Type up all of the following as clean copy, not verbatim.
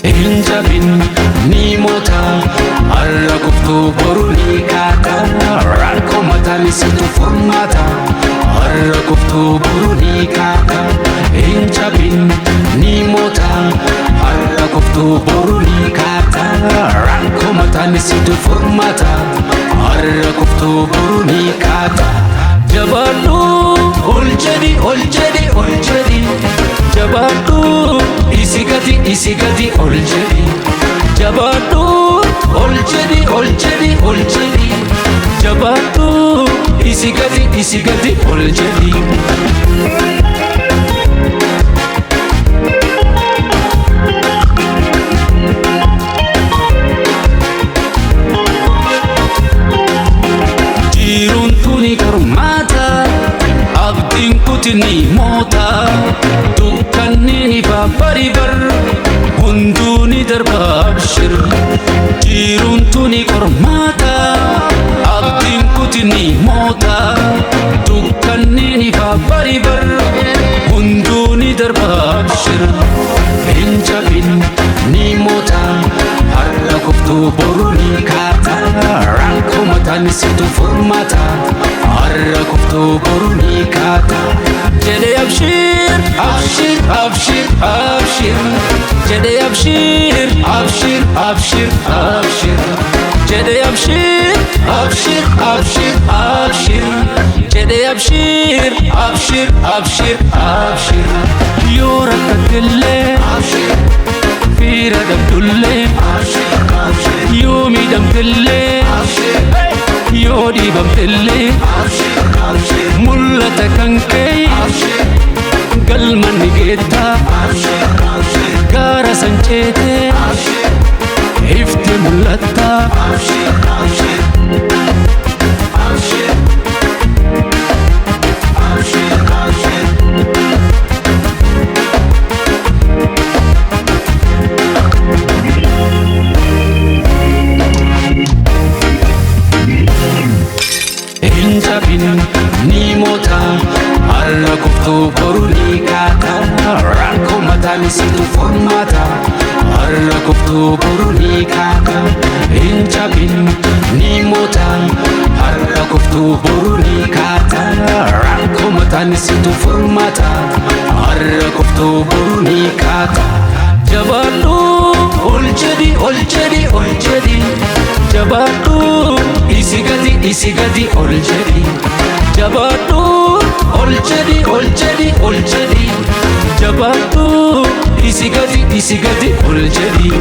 Injabin ni mota alla kuftu boruni kata ranko matani situ formata alla kuftu boruni kata Injabin ni mota alla kuftu boruni kata ranko matani situ formata alla kuftu boruni kata Jabatu oljadi oljadi oljadi Jabatu isigadi oljadi Jabatu oljadi oljadi oljadi Jabatu isigadi oljadi Jirun tuni karmata abdin kutni mota dukkanni babaribar hunduni darba abshir jirun tuni karmata abdin kutni mota dukkanni babaribar hunduni darba abshir Injabin ni mota alla kuftu boruni kata ranko matani situ formata alla kuftu boruni kata Jede abshir abshir abshir abshir Jede abshir abshir abshir abshir Jede abshir abshir abshir abshir Jede abshir abshir abshir abshir Yora kadille abshir Fira dabdulle abshir abshir Yomi dabdulle abshir Yodi babdulle abshir abshir Mullata kankei abshir Galman nigeta abshir abshir Gara sanchete abshir Ifti mullata abshir abshir abshir abshir abshir Injabin ni mota alla kuftu boruni kata ranko matani situ formata alla kuftu boruni kata Injabin ni mota alla kuftu boruni kata ranko matani situ formata alla kuftu boruni kata Jabatu oljadi oljadi oljadi Jabatu isigadi oljadi Jabatu oljadi oljadi oljadi Jabatu isigadi oljadi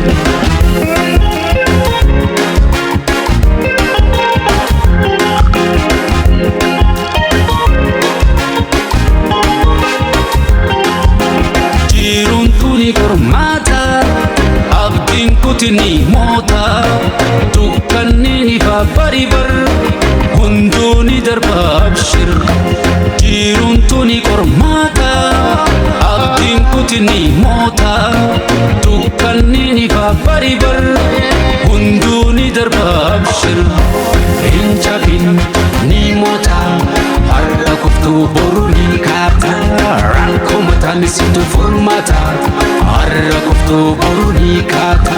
Jirun tuni kormata abdin kutni mota dukkanni babaribar hunduni darba abshir jirun tuni kormata abdin kutni mota dukkanni babaribar hunduni darba abshir Injabin ni mota alla kuftu boruni kata ranko matani situ formata alla kuftu boruni kata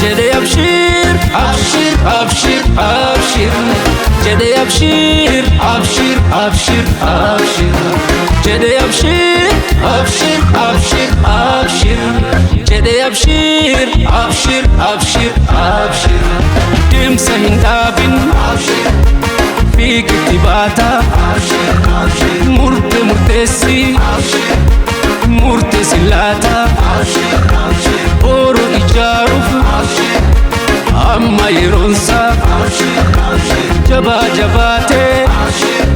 Jede abshir abshir abshir abshir Jede abshir abshir abshir abshir Jede abshir abshir abshir abshir Jede abshir abshir abshir abshir Dimsa hindabin abshir Fi kitibata abshir abshir Murte murtesi abshir Murte silata abshir abshir Oru ijaruf abshir Amma yeronsa abshir abshir Jaba jabate abshir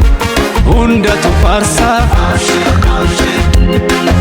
Hunda tu farsa abshir abshir